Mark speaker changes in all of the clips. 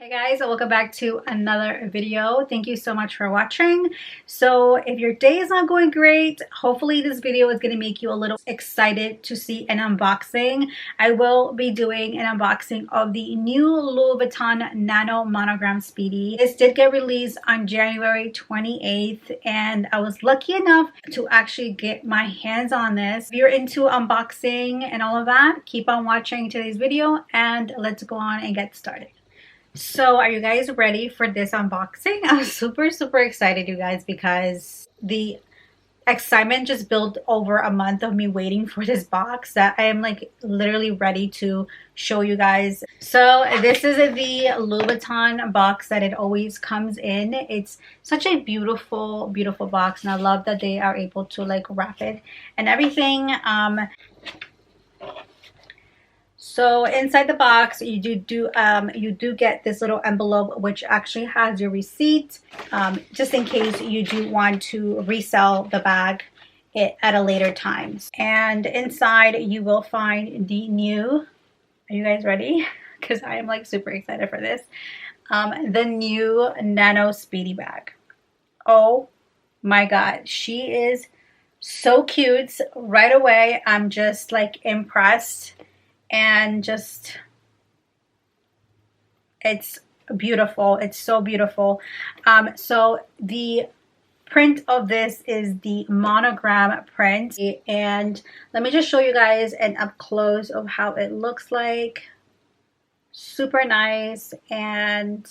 Speaker 1: Hey guys, welcome back to another video. Thank you so much for watching. So if your day is not going great, hopefully this video is going to make you a little excited to see an unboxing. I will be doing an unboxing of the new Louis Vuitton Nano Monogram Speedy. This did get released on January 28th and I was lucky enough to actually get my hands on this. If you're into unboxing and all of that, keep on watching today's video and let's go on and get started. So are you guys ready for this unboxing? I'm super excited, you guys, because the excitement just built over a month of me waiting for this box that I am like literally ready to show you guys. So this is the Louis Vuitton box that it always comes in. It's such a beautiful box and I love that they are able to like wrap it and everything. So inside the box, you do get this little envelope, which actually has your receipt, just in case you do want to resell the bag at a later time. And inside, you will find the new. Are you guys ready? Because I am like super excited for this. The new Nano Speedy bag. Oh my God, she is so cute. Right away, I'm just like impressed. And just, it's beautiful. It's so beautiful. So the print of this is the monogram print. And let me just show you guys an up close of how it looks like. Super nice. And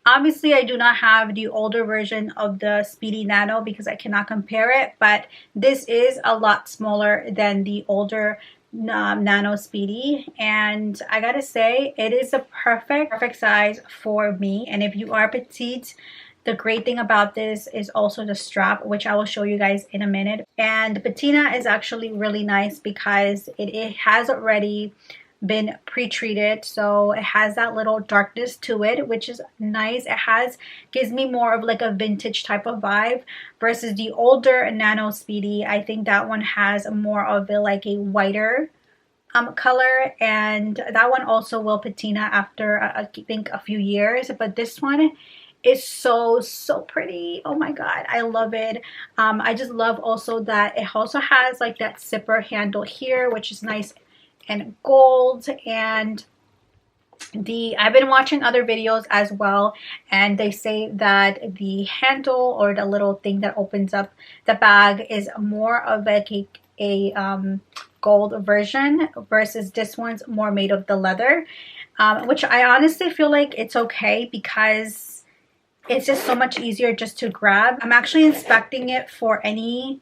Speaker 1: obviously I do not have the older version of the Speedy Nano because I cannot compare it. But this is a lot smaller than the older Nano Speedy, and I gotta say it is a perfect size for me. And if you are petite, the great thing about this is also the strap, which I will show you guys in a minute. And the patina is actually really nice because it has already been pre-treated, so it has that little darkness to it, which is nice. It gives me more of like a vintage type of vibe versus the older Nano Speedy. I think that one has more of like a whiter color, and that one also will patina after I think a few years, but this one is so pretty. Oh my God, I love it. I just love also that it also has like that zipper handle here, which is nice and gold. And I've been watching other videos as well, and they say that the handle or the little thing that opens up the bag is more of like a gold version versus this one's more made of the leather, which I honestly feel like it's okay because it's just so much easier just to grab. I'm actually inspecting it for any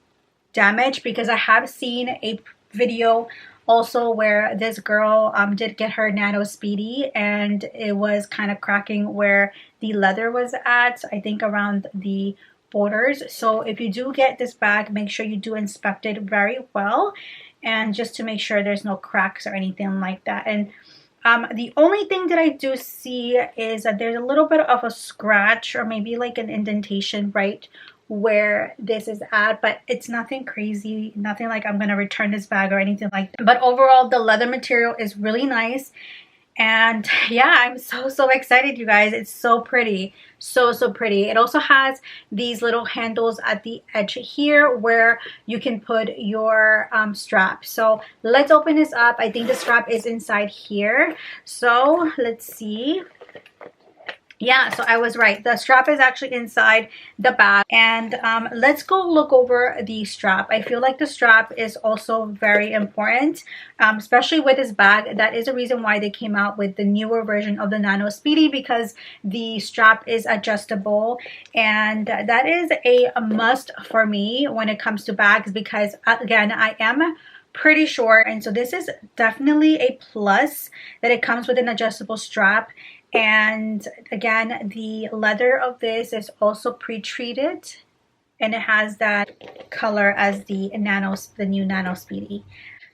Speaker 1: damage because I have seen a video also where this girl did get her Nano Speedy and it was kind of cracking where the leather was at, I think around the borders. So if you do get this bag, make sure you do inspect it very well and just to make sure there's no cracks or anything like that. And the only thing that I do see is that there's a little bit of a scratch or maybe like an indentation right where this is at, but it's nothing crazy, nothing like I'm gonna return this bag or anything like that. But overall, the leather material is really nice. And yeah, I'm so excited, you guys. It's so pretty, so pretty. It also has these little handles at the edge here where you can put your strap. So let's open this up. I think the strap is inside here, so let's see. Yeah, so I was right. The strap is actually inside the bag. And let's go look over the strap. I feel like the strap is also very important, especially with this bag. That is the reason why they came out with the newer version of the Nano Speedy, because the strap is adjustable. And that is a must for me when it comes to bags because, again, I am pretty short. And so this is definitely a plus that it comes with an adjustable strap. And again, the leather of this is also pre-treated and it has that color as the new Nano Speedy.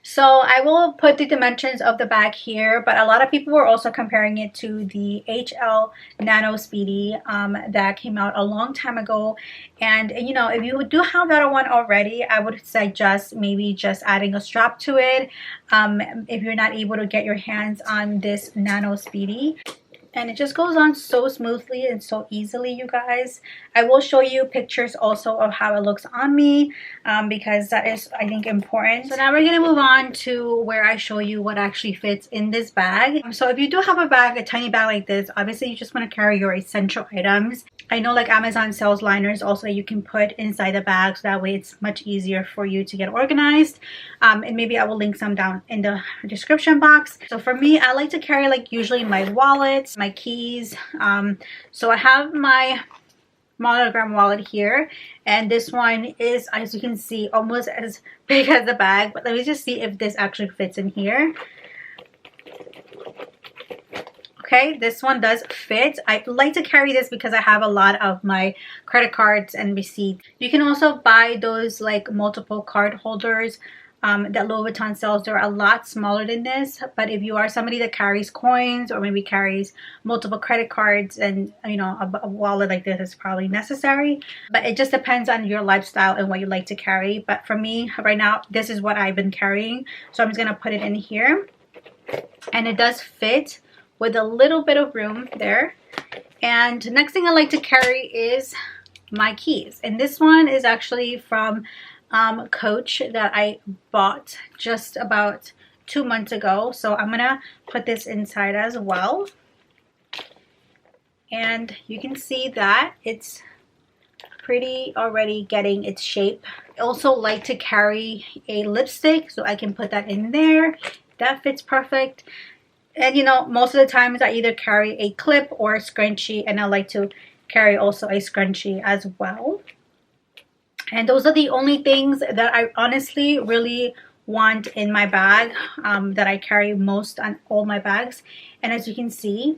Speaker 1: So I will put the dimensions of the bag here, but a lot of people were also comparing it to the HL Nano Speedy that came out a long time ago. And you know, if you do have that one already, I would suggest maybe just adding a strap to it if you're not able to get your hands on this Nano Speedy. and it just goes on so smoothly and so easily, you guys. I will show you pictures also of how it looks on me, because that is, I think, important. So now we're gonna move on to where I show you what actually fits in this bag. So if you do have a bag, a tiny bag like this, obviously you just want to carry your essential items. I know like Amazon sells liners also that you can put inside the bag, so that way it's much easier for you to get organized. And maybe I will link some down in the description box. So for me, I like to carry like usually my wallet, my keys. So I have my monogram wallet here, and this one is, as you can see, almost as big as the bag. But let me just see if this actually fits in here. Okay, this one does fit. I like to carry this because I have a lot of my credit cards and receipts. You can also buy those like multiple card holders that Louis Vuitton sells. They're a lot smaller than this, but if you are somebody that carries coins or maybe carries multiple credit cards, and you know, a wallet like this is probably necessary. But it just depends on your lifestyle and what you like to carry. But for me right now, this is what I've been carrying, so I'm just gonna put it in here, and it does fit with a little bit of room there. And next thing I like to carry is my keys, and this one is actually from Coach that I bought just about 2 months ago. So I'm gonna put this inside as well, and you can see that it's pretty already getting its shape. I also like to carry a lipstick, so I can put that in there. That fits perfect. And you know, most of the times I either carry a clip or a scrunchie, and I like to carry also a scrunchie as well. And those are the only things that I honestly really want in my bag, that I carry most on all my bags. And as you can see,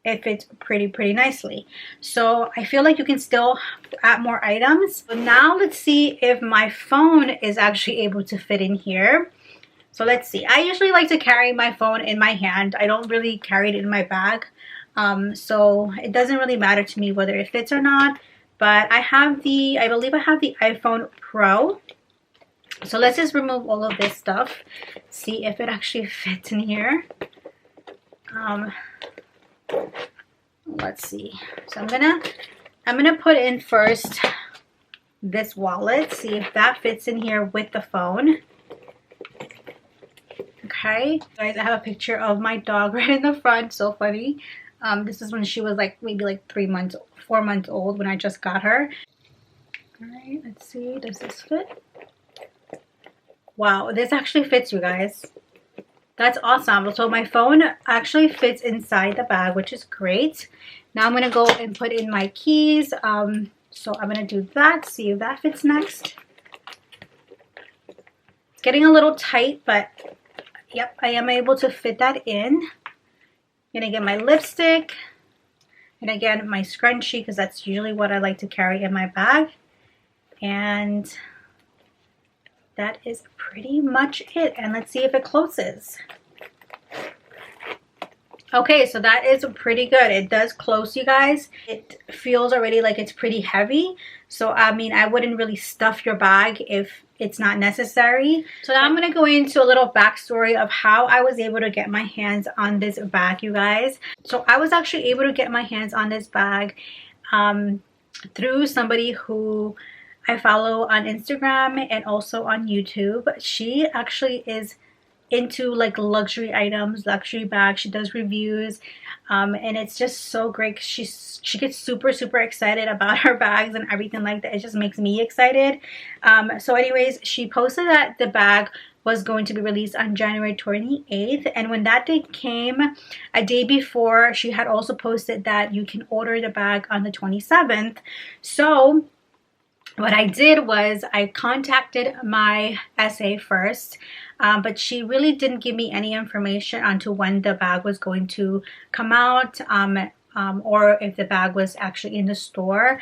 Speaker 1: it fits pretty nicely. So I feel like you can still add more items. So now let's see if my phone is actually able to fit in here. So let's see. I usually like to carry my phone in my hand. I don't really carry it in my bag. So it doesn't really matter to me whether it fits or not. But I believe I have the iPhone Pro. So let's just remove all of this stuff. See if it actually fits in here. Let's see. So I'm gonna put in first this wallet. See if that fits in here with the phone. Okay, guys, I have a picture of my dog right in the front. So funny. This is when she was like maybe like 4 months old when I just got her. All right, let's see. Does this fit? Wow, this actually fits, you guys. That's awesome. So my phone actually fits inside the bag, which is great. Now I'm gonna go and put in my keys. So I'm gonna do that. See if that fits next. It's getting a little tight, but yep, I am able to fit that in. I'm gonna get my lipstick, and again my scrunchie, because that's usually what I like to carry in my bag. And that is pretty much it. And let's see if it closes. Okay, so that is pretty good. It does close, you guys. It feels already like it's pretty heavy. So, I mean, I wouldn't really stuff your bag if it's not necessary. So now I'm going to go into a little backstory of how I was able to get my hands on this bag, you guys. So I was actually able to get my hands on this bag through somebody who I follow on Instagram and also on YouTube. She actually is into like luxury items, luxury bags. She does reviews, and it's just so great. She gets super excited about her bags and everything like that. It just makes me excited. So anyways, she posted that the bag was going to be released on January 28th, and when that day came, a day before, she had also posted that you can order the bag on the 27th. So what I did was I contacted my SA first, but she really didn't give me any information onto when the bag was going to come out, or if the bag was actually in the store.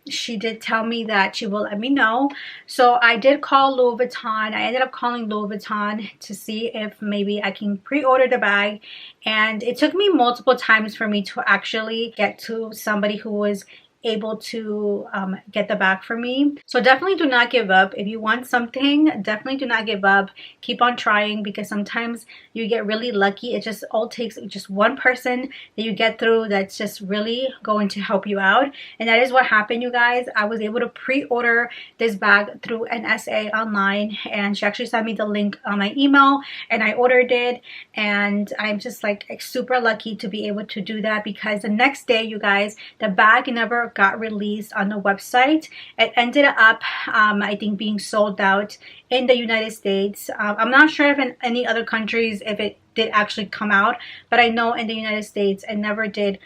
Speaker 1: She did tell me that she will let me know. So I did call Louis Vuitton. I ended up calling Louis Vuitton to see if maybe I can pre-order the bag. And it took me multiple times for me to actually get to somebody who was able to get the bag for me. So definitely do not give up. If you want something, definitely do not give up. Keep on trying, because sometimes you get really lucky. It just all takes just one person that you get through that's just really going to help you out. And that is what happened, you guys. I was able to pre-order this bag through an SA online, and she actually sent me the link on my email, and I ordered it. And I'm just like super lucky to be able to do that, because the next day, you guys, the bag never got released on the website. It ended up I think being sold out in the United States. I'm not sure if in any other countries if it did actually come out, but I know in the United States it never did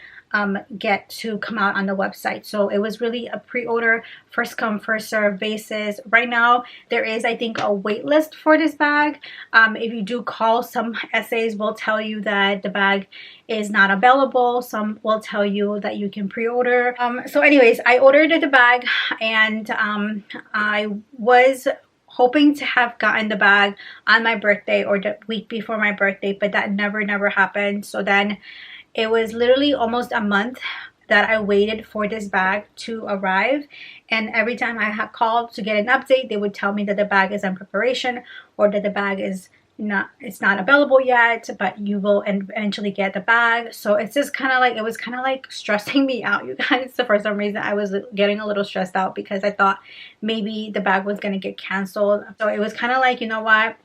Speaker 1: get to come out on the website. So it was really a pre-order, first come first serve basis. Right now there is, I think, a wait list for this bag. If you do call, some SAs will tell you that the bag is not available. Some will tell you that you can pre-order. So anyways, I ordered the bag, and I was hoping to have gotten the bag on my birthday or the week before my birthday, but that never happened. So then it was literally almost a month that I waited for this bag to arrive, and every time I had called to get an update, they would tell me that the bag is in preparation, or that the bag is not available yet, but you will eventually get the bag. So it's just kind of like, it was kind of like stressing me out, you guys. So for some reason I was getting a little stressed out, because I thought maybe the bag was gonna get canceled. So it was kind of like, you know what,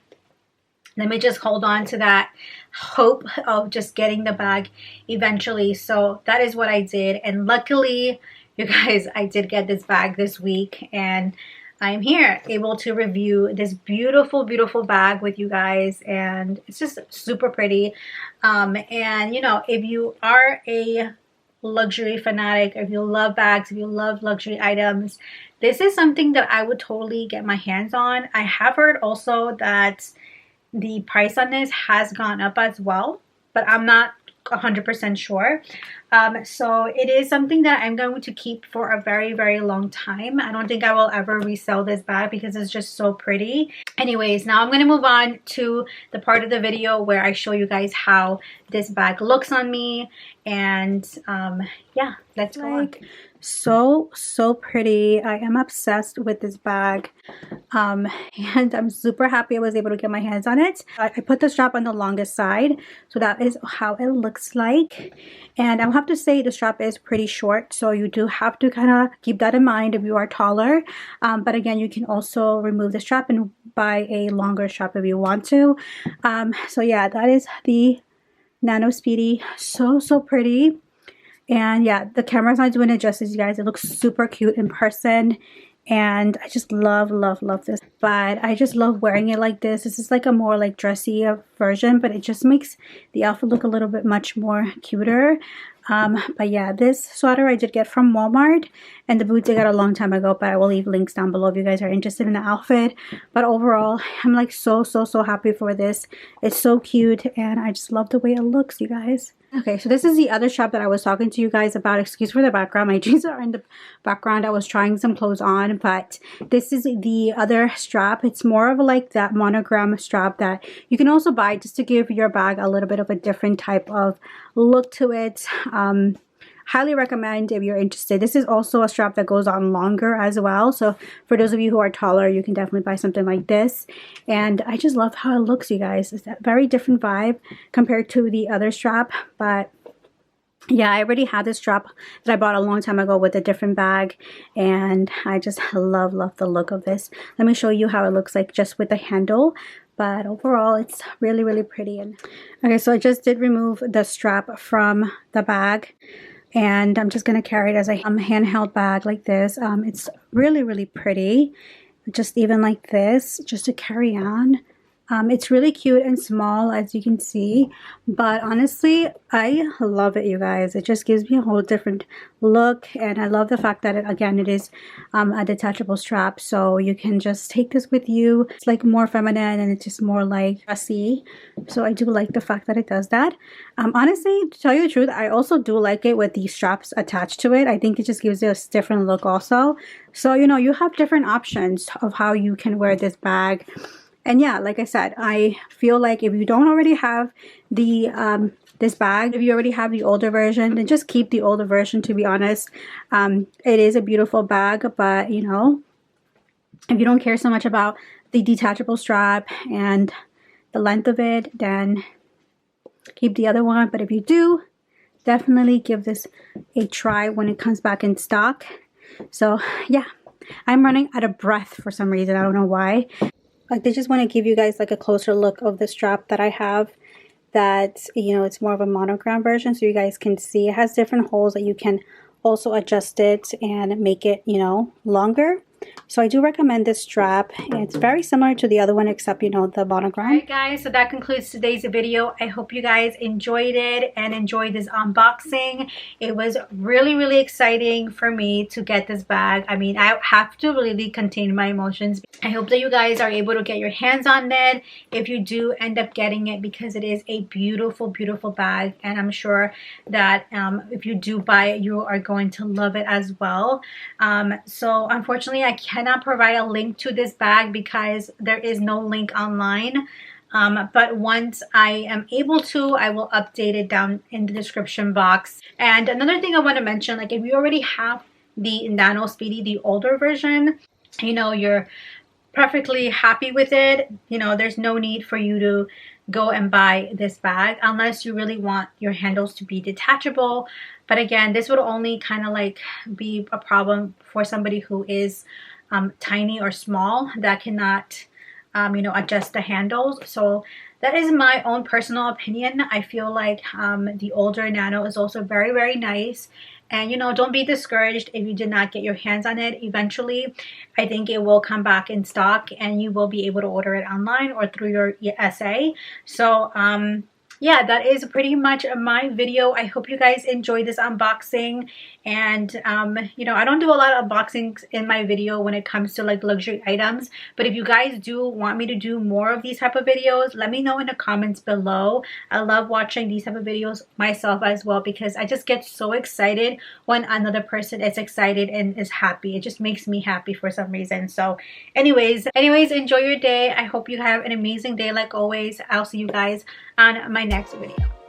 Speaker 1: let me just hold on to that hope of just getting the bag eventually. So that is what I did, and luckily, you guys, I did get this bag this week, and I'm here able to review this beautiful bag with you guys, and it's just super pretty. And you know, if you are a luxury fanatic, if you love bags, if you love luxury items, this is something that I would totally get my hands on. I have heard also that the price on this has gone up as well, but I'm not 100% sure. So it is something that I'm going to keep for a very long time. I don't think I will ever resell this bag, because it's just so pretty. Anyways, now I'm going to move on to the part of the video where I show you guys how this bag looks on me. And yeah, let's go on. So pretty. I am obsessed with this bag, and I'm super happy I was able to get my hands on it. I put the strap on the longest side, so that is how it looks like. And I'll have to say the strap is pretty short, so you do have to kind of keep that in mind if you are taller. But again, you can also remove the strap and buy a longer strap if you want to. So yeah, that is the Nano Speedy. So pretty. And yeah, the camera's not doing it justice, you guys. It looks super cute in person, and I just love this. But I just love wearing it like this. This is like a more like dressy version, but it just makes the outfit look a little bit much more cuter. But yeah, this sweater I did get from Walmart, and the boots I got a long time ago, but I will leave links down below if you guys are interested in the outfit. But overall, I'm like so happy for this. It's so cute, and I just love the way it looks, you guys. Okay, so this is the other shop that I was talking to you guys about. Excuse for the background. My jeans are in the background. I was trying some clothes on, but this is the other strap. It's more of like that monogram strap that you can also buy just to give your bag a little bit of a different type of look to it. Highly recommend if you're interested. This is also a strap that goes on longer as well. So for those of you who are taller, you can definitely buy something like this. And I just love how it looks, you guys. It's a very different vibe compared to the other strap. But yeah, I already had this strap that I bought a long time ago with a different bag, and I just love the look of this. Let me show you how it looks like just with the handle. But overall, it's really pretty. And okay, so I just did remove the strap from the bag, and I'm just going to carry it as a handheld bag like this. It's really pretty, just even like this, just to carry on. It's really cute and small, as you can see, but honestly, I love it, you guys. It just gives me a whole different look, and I love the fact that it is a detachable strap, so you can just take this with you. It's like more feminine, and it's just more like dressy, so I do like the fact that it does that. Honestly, to tell you the truth, I also do like it with these straps attached to it. I think it just gives it a different look also. So, you know, you have different options of how you can wear this bag. And yeah, like I said, I feel like if you don't already have the this bag. If you already have the older version, then just keep the older version, to be honest. It is a beautiful bag, but you know, if you don't care so much about the detachable strap and the length of it, then keep the other one. But if you do, definitely give this a try when it comes back in stock. So yeah, I'm running out of breath for some reason. I don't know why. Like, they just want to give you guys like a closer look of the strap that I have. That, you know, it's more of a monogram version, so you guys can see it has different holes that you can also adjust it and make it, you know, longer. So I do recommend this strap. It's very similar to the other one, except, you know, the monogram. Alright guys, so that concludes today's video. I hope you guys enjoyed it and enjoyed this unboxing. It was really exciting for me to get this bag. I mean, I have to really contain my emotions. I hope that you guys are able to get your hands on it if you do end up getting it, because it is a beautiful bag, and I'm sure that if you do buy it, you are going to love it as well. So unfortunately, I cannot provide a link to this bag because there is no link online. But once I am able to, I will update it down in the description box. And another thing I want to mention, like if you already have the Nano Speedy, the older version, you know, you're perfectly happy with it, you know, there's no need for you to go and buy this bag unless you really want your handles to be detachable. But again, this would only kind of like be a problem for somebody who is tiny or small that cannot you know, adjust the handles. So that is my own personal opinion. I feel like the older Nano is also very nice. And, you know, don't be discouraged if you did not get your hands on it. Eventually, I think it will come back in stock and you will be able to order it online or through your SA. So, yeah, that is pretty much my video. I hope you guys enjoyed this unboxing. And, you know, I don't do a lot of unboxings in my video when it comes to like luxury items. But if you guys do want me to do more of these type of videos, let me know in the comments below. I love watching these type of videos myself as well, because I just get so excited when another person is excited and is happy. It just makes me happy for some reason. So anyways, enjoy your day. I hope you have an amazing day like always. I'll see you guys on my next video.